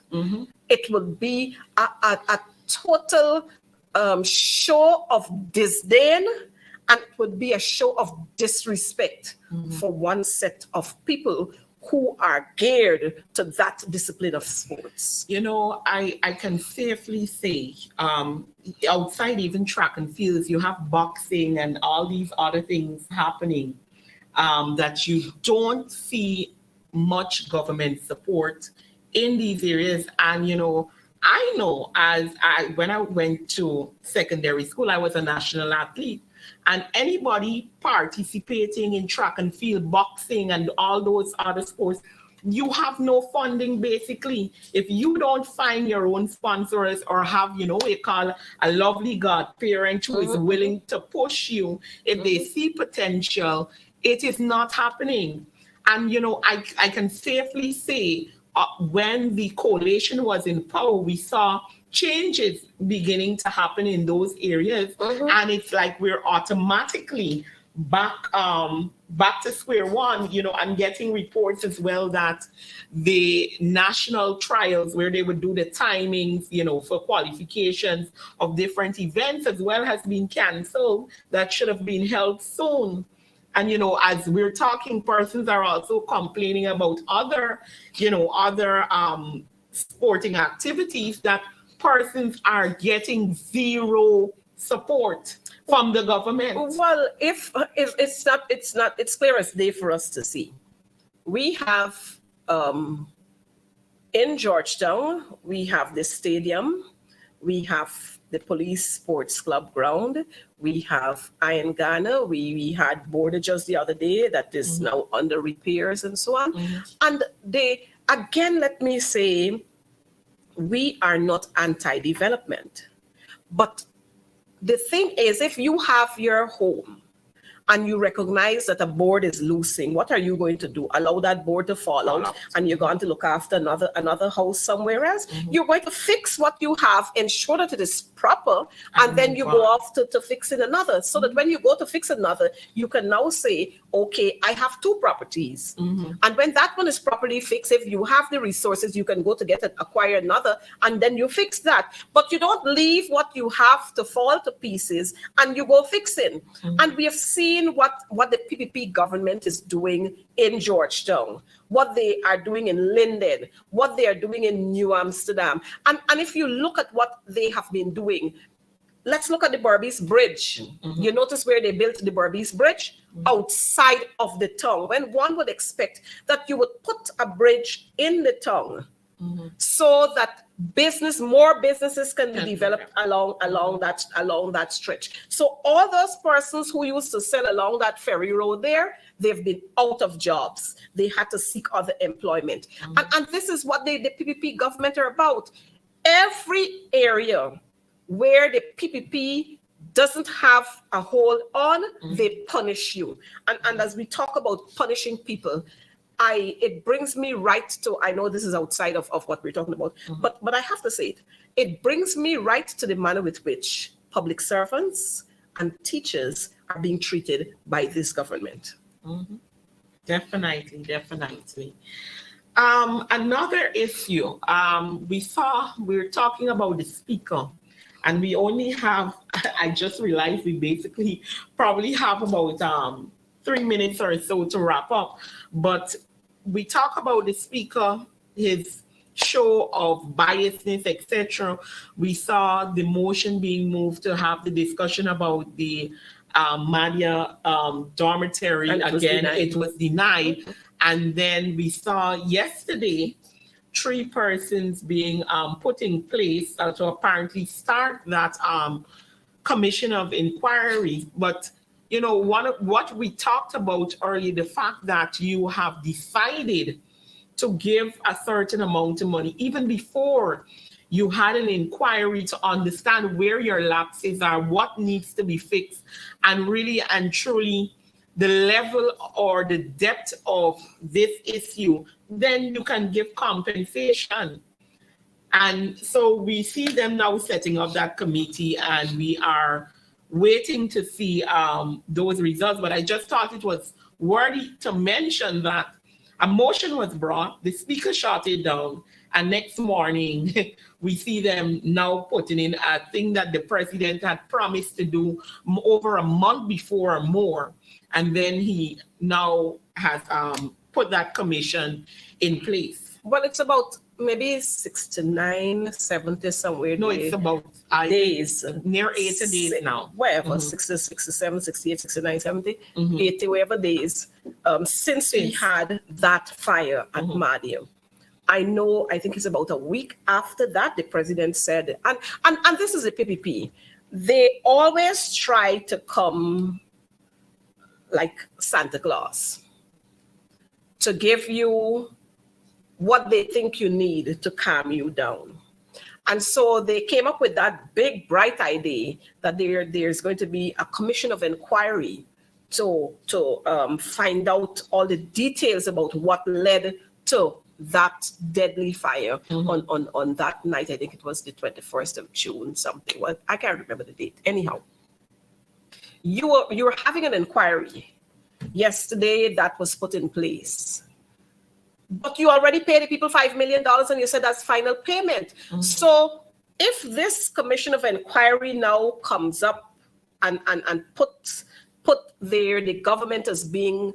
It would be a total show of disdain, and it would be a show of disrespect for one set of people who are geared to that discipline of sports. You know, I can safely say, outside even track and fields, you have boxing and all these other things happening, that you don't see much government support in these areas. And, you know when I went to secondary school, I was a national athlete. And anybody participating in track and field, boxing, and all those other sports, you have no funding basically. If you don't find your own sponsors or have, what you call a lovely godparent who is willing to push you, if they see potential, it is not happening. And, I can safely say when the coalition was in power, we saw changes beginning to happen in those areas, and it's like we're automatically back to square one. I'm getting reports as well that the national trials where they would do the timings, for qualifications of different events as well has been canceled. That should have been held soon. And, as we're talking, persons are also complaining about other sporting activities that persons are getting zero support from the government. Well, if it's clear as day for us to see. We have in Georgetown, we have the stadium, we have the police sports club ground, we have Iron Ghana, we had border just the other day that is now under repairs and so on. And let me say, we are not anti-development. But the thing is, if you have your home and you recognize that a board is losing, what are you going to do? Allow that board to fall out and you're going to look after another house somewhere else? You're going to fix what you have, ensure that it is proper, and then you go off to fixing another. So that when you go to fix another, you can now say, okay, I have two properties. And when that one is properly fixed, if you have the resources, you can go to acquire another, and then you fix that. But you don't leave what you have to fall to pieces and you go fixing. And we have seen what the PPP government is doing in Georgetown, what they are doing in Linden, what they are doing in New Amsterdam. And if you look at what they have been doing, let's look at the Berbice Bridge. You notice where they built the Berbice Bridge? Outside of the town, when one would expect that you would put a bridge in the town so that more businesses can be developed along that stretch. So all those persons who used to sell along that ferry road there, they've been out of jobs. They had to seek other employment. And this is what the PPP government are about. Every area where the PPP doesn't have a hold on, they punish you. And as we talk about punishing people, it brings me right to, I know this is outside of what we're talking about, but I have to say it brings me right to the manner with which public servants and teachers are being treated by this government. Definitely. Another issue, we're talking about the speaker, and we only have, I just realized we basically probably have about 3 minutes or so to wrap up, but we talk about the speaker, his show of biasness, etc. We saw the motion being moved to have the discussion about the Mahdia dormitory. It was denied. And then we saw yesterday 3 persons being put in place to apparently start that commission of inquiry. But one of what we talked about earlier, the fact that you have decided to give a certain amount of money, even before you had an inquiry to understand where your lapses are, what needs to be fixed, and really and truly the level or the depth of this issue, then you can give compensation. And so we see them now setting up that committee, and we are waiting to see those results. But I just thought it was worthy to mention that a motion was brought, the speaker shot it down, and next morning we see them now putting in a thing that the president had promised to do over a month before or more. And then he now has put that commission in place. Well, it's about maybe 69, 70 somewhere. No, it's about days. Near 80 days now. Wherever, 60, 67, 68, 69, 70, 80, whatever days, since we had that fire at Mahdia. I think it's about a week after that, the president said, and this is the PPP, they always try to come like Santa Claus to give you what they think you need to calm you down. And so they came up with that big, bright idea that there's going to be a commission of inquiry to find out all the details about what led to that deadly fire on that night. I think it was the 21st of June, something. Well, I can't remember the date. Anyhow, you were having an inquiry yesterday that was put in place. But you already paid the people $5 million and you said that's final payment. So if this commission of inquiry now comes up and put there the government as being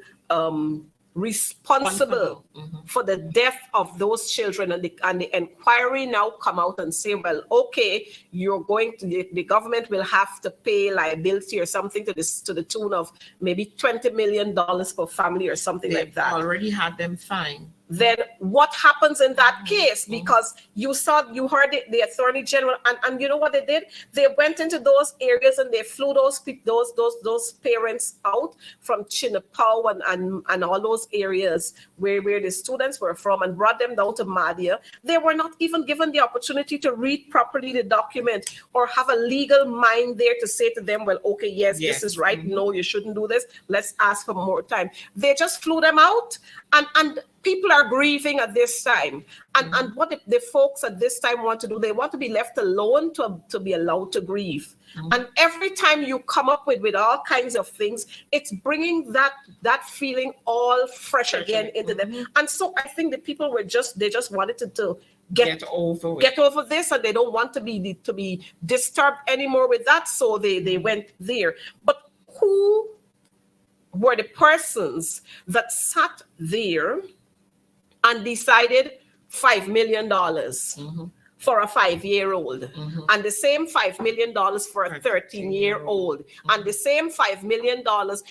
responsible for the death of those children, and the inquiry now come out and say, well, okay, you're going to the government will have to pay liability or something to the tune of maybe $20 million per family or something like that. Already had them signed. Then what happens in that case? Because you heard the attorney general, and you know what they did? They went into those areas and they flew those parents out from Chinapau and all those areas where the students were from and brought them down to Mahdia. They were not even given the opportunity to read properly the document or have a legal mind there to say to them, well, okay, yes. This is right. No, you shouldn't do this. Let's ask for more time. They just flew them out, and people are grieving at this time. And what the folks at this time want to do, they want to be left alone to be allowed to grieve. And every time you come up with all kinds of things, it's bringing that feeling all fresh again into them. And so I think the people they just wanted to get over this, and they don't want to be disturbed anymore with that. So they went there. But who were the persons that sat there and decided $5 million for a 5-year-old, and the same $5 million for a 13-year-old, and the same $5 million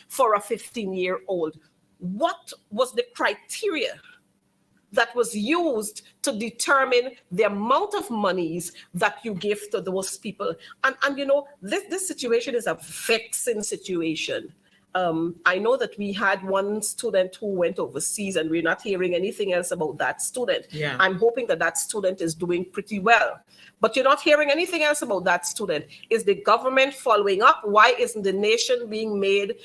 for a 15-year-old? What was the criteria that was used to determine the amount of monies that you give to those people? And you know, this situation is a vexing situation. I know that we had one student who went overseas, and we're not hearing anything else about that student. Yeah. I'm hoping that student is doing pretty well. But you're not hearing anything else about that student. Is the government following up? Why isn't the nation being made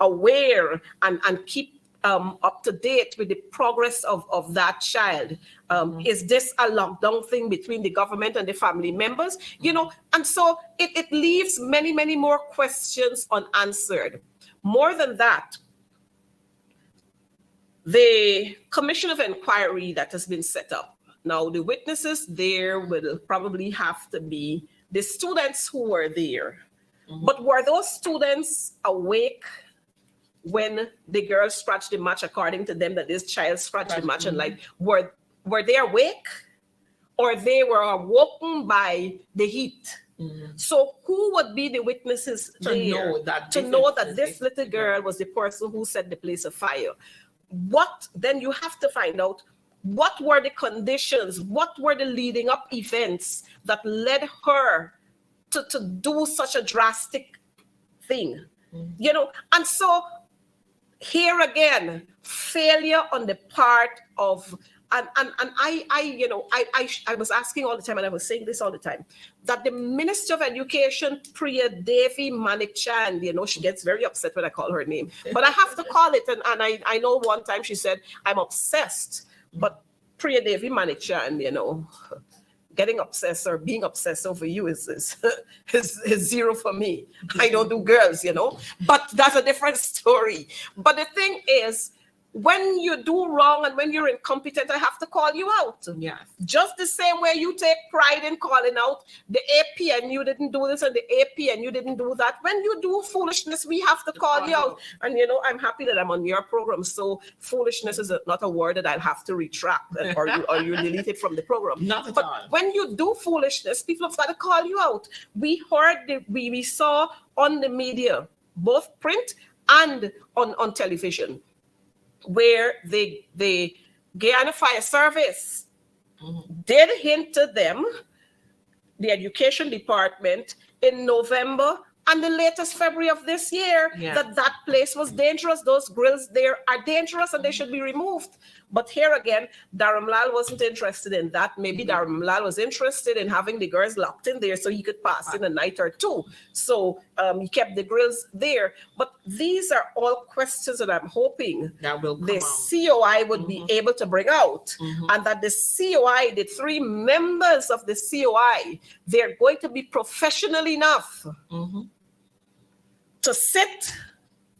aware and keep up to date with the progress of that child? Is this a lockdown thing between the government and the family members? You know, and so it leaves many, many more questions unanswered. More than that, the commission of inquiry that has been set up. Now, the witnesses there will probably have to be the students who were there. But were those students awake when the girl scratched the match, according to them, that this child scratched the match, and like, were they awake, or they were awoken by the heat? So who would be the witnesses to know that this little girl was the person who set the place afire? Then you have to find out what were the conditions, what were the leading up events that led her to do such a drastic thing, you know? And so here again, failure on the part of, and I was asking all the time, and I was saying this all the time, that the Minister of Education, Priya Devi Manikchand, you know, she gets very upset when I call her name, but I have to call it. And I know one time she said, I'm obsessed, but Priya Devi Manikchand, you know, getting obsessed or being obsessed over you is zero for me. I don't do girls, but that's a different story. But the thing is, when you do wrong and when you're incompetent, I have to call you out. Yes. Just the same way you take pride in calling out the AP and you didn't do this and the AP and you didn't do that. When you do foolishness, we have to call you out. And I'm happy that I'm on your program. So foolishness is not a word that I'll have to retract or you delete it from the program. Not at all. When you do foolishness, people have got to call you out. We heard, we saw on the media, both print and on television, where the Guyana Fire Service did hint to them, the education department, in November and the latest February of this year, that place was dangerous. Those grills there are dangerous and they should be removed. But here again, Dharamlal wasn't interested in that. Maybe Dharamlal was interested in having the girls locked in there so he could pass in a night or two. So he kept the grills there. But these are all questions that I'm hoping that will the COI would be able to bring out. And that the COI, the 3 members of the COI, they're going to be professional enough to sit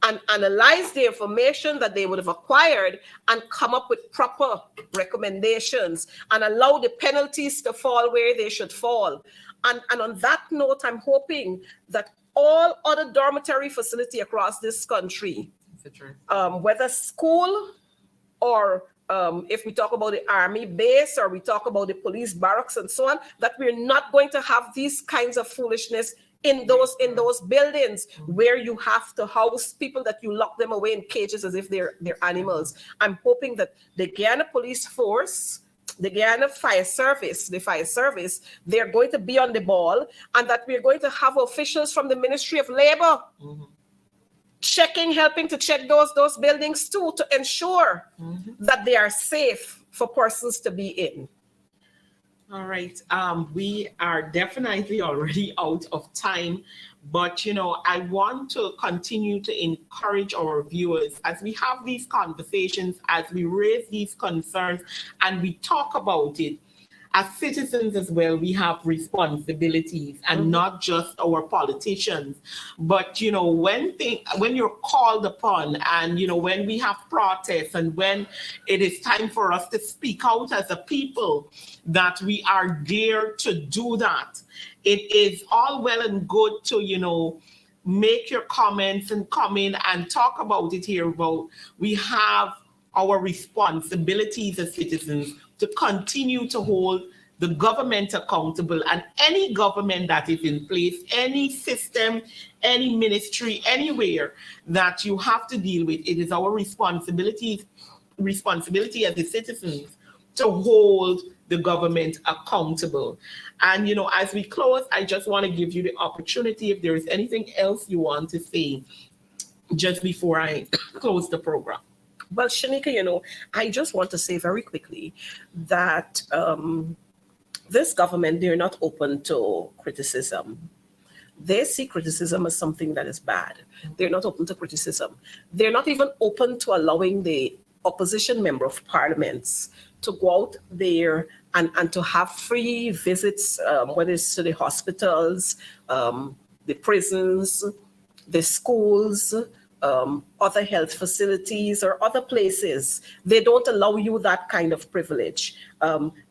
and analyze the information that they would have acquired and come up with proper recommendations and allow the penalties to fall where they should fall. And on that note, I'm hoping that all other dormitory facility across this country, whether school or if we talk about the army base or we talk about the police barracks and so on, that we're not going to have these kinds of foolishness in those buildings where you have to house people that you lock them away in cages as if they're animals. I'm hoping that the Guyana Police Force, the Guyana Fire Service, they're going to be on the ball, and that we're going to have officials from the Ministry of Labor helping to check those buildings too, to ensure that they are safe for persons to be in. All right. We are definitely already out of time, but I want to continue to encourage our viewers as we have these conversations, as we raise these concerns, and we talk about it. As citizens as well, we have responsibilities, and not just our politicians. But when you're called upon, and when we have protests, and when it is time for us to speak out as a people, that we are there to do that. It is all well and good to make your comments and come in and talk about it here. But we have our responsibilities as citizens to continue to hold the government accountable, and any government that is in place, any system, any ministry, anywhere that you have to deal with, it is our responsibility as the citizens to hold the government accountable. And as we close, I just want to give you the opportunity, if there is anything else you want to say just before I close the program. Well, Shaneika, I just want to say very quickly that this government, they're not open to criticism. They see criticism as something that is bad. They're not open to criticism. They're not even open to allowing the opposition member of parliaments to go out there and to have free visits, whether it's to the hospitals, the prisons, the schools, other health facilities or other places. They don't allow you that kind of privilege.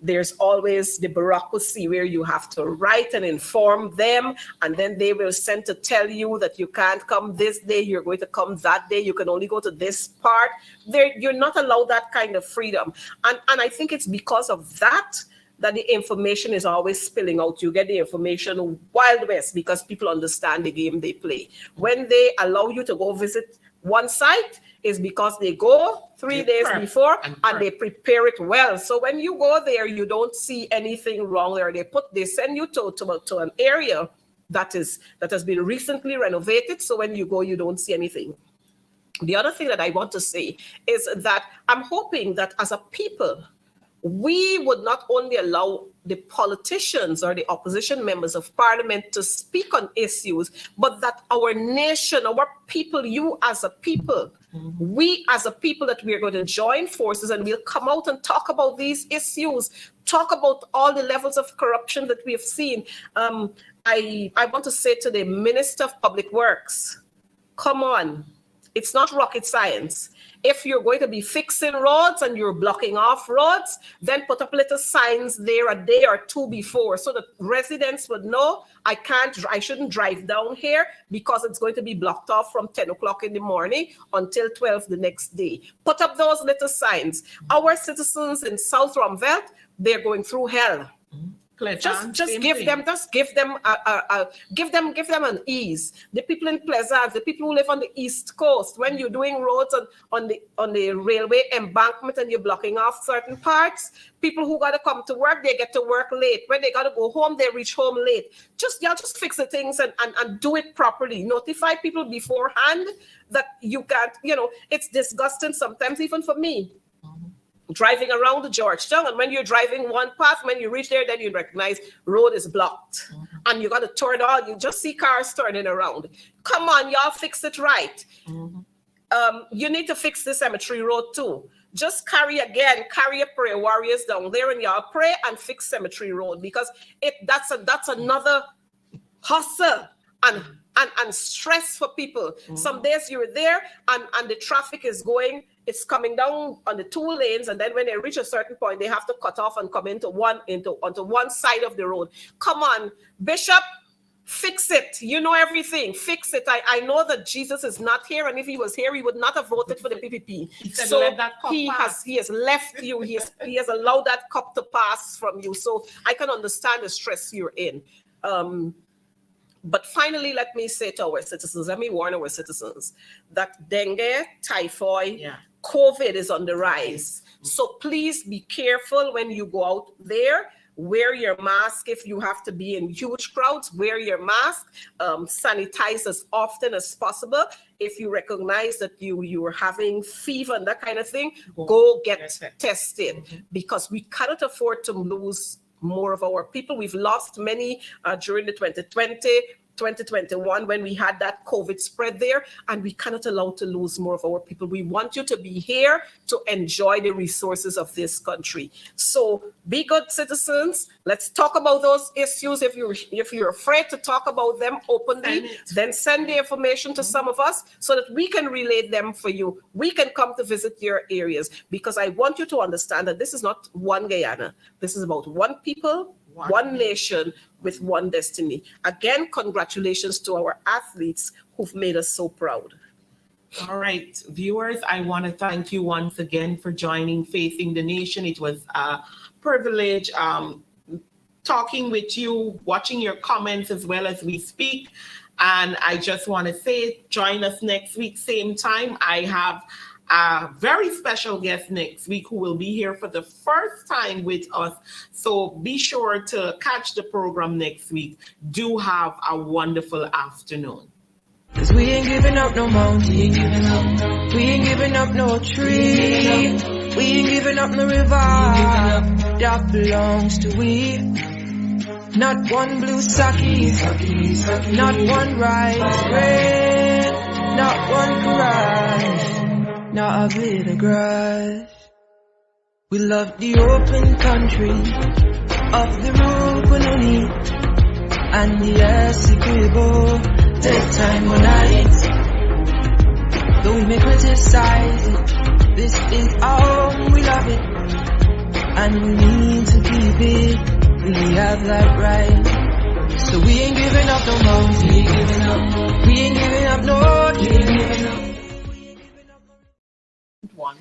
There's always the bureaucracy where you have to write and inform them, and then they will send to tell you that you can't come this day, you're going to come that day, you can only go to this part. You're not allowed that kind of freedom. And I think it's because of that the information is always spilling out. You get the information Wild West because people understand the game they play. When they allow you to go visit one site, is because they go 3 days before and they prepare it well. So when you go there, you don't see anything wrong there. They send you to an area that has been recently renovated. So when you go, you don't see anything. The other thing that I want to say is that I'm hoping that as a people, we would not only allow the politicians or the opposition members of parliament to speak on issues, but that our nation, our people, you as a people, we as a people, that we are going to join forces and we'll come out and talk about these issues, talk about all the levels of corruption that we have seen. I want to say to the Minister of Public Works, come on, it's not rocket science. If you're going to be fixing roads and you're blocking off roads, then put up little signs there a day or two before so that residents would know I shouldn't drive down here because it's going to be blocked off from 10 o'clock in the morning until 12 the next day. Put up those little signs. Our citizens in South Romvelt, they're going through hell. Just give them an ease. The people in Pleasant, the people who live on the East Coast, when you're doing roads on the railway embankment and you're blocking off certain parts, people who got to come to work, they get to work late. When they got to go home, they reach home late. Y'all just fix the things and do it properly. Notify people beforehand that you can't, it's disgusting sometimes, even for me. Driving around the Georgetown, and when you're driving one path, when you reach there, then you recognize road is blocked, and you got to turn on. You just see cars turning around. Come on, y'all, fix it right. You need to fix the cemetery road too. Just carry your prayer warriors down there, and y'all pray and fix cemetery road, because that's another hustle and stress for people. Some days you're there and the traffic is it's coming down on the two lanes, and then when they reach a certain point, they have to cut off and come onto one side of the road. Come on, Bishop, fix it. You know everything. Fix it. I know that Jesus is not here, and if he was here, he would not have voted for the PPP. So he has left you. He has allowed that cup to pass from you. So I can understand the stress you're in. But finally, let me say to our citizens, let me warn our citizens that dengue, typhoid, COVID is on the rise. So please be careful when you go out there. Wear your mask if you have to be in huge crowds. Wear your mask. Sanitize as often as possible. If you recognize that you are having fever and that kind of thing, go get tested, because we cannot afford to lose more of our people. We've lost many during the 2020, 2021, when we had that COVID spread there, and we cannot allow to lose more of our people. We want you to be here to enjoy the resources of this country. So be good citizens. Let's talk about those issues. If you're afraid to talk about them openly, then send the information to some of us so that we can relay them for you. We can come to visit your areas, because I want you to understand that this is not one Guyana. This is about one people, one nation with one destiny. Again, congratulations to our athletes who've made us so proud. All right, viewers, I want to thank you once again for joining Facing the Nation. It was a privilege talking with you, watching your comments as well as we speak. And I just want to say, join us next week, same time. I have a very special guest next week who will be here for the first time with us. So be sure to catch the program next week. Do have a wonderful afternoon. 'Cause we ain't giving up no mountain. We ain't giving up no tree. We ain't giving up no river that belongs to we. Not one blue sake, not one rice bread, not one garage. Not a bit of grass. We love the open country of the Rupununi and the Essequibo, daytime or night. Though we may criticize it, this is our home, we love it, and we need to keep it. We have that right. So we ain't giving up no more. We ain't giving up. We ain't giving up no. We ain't giving up. One.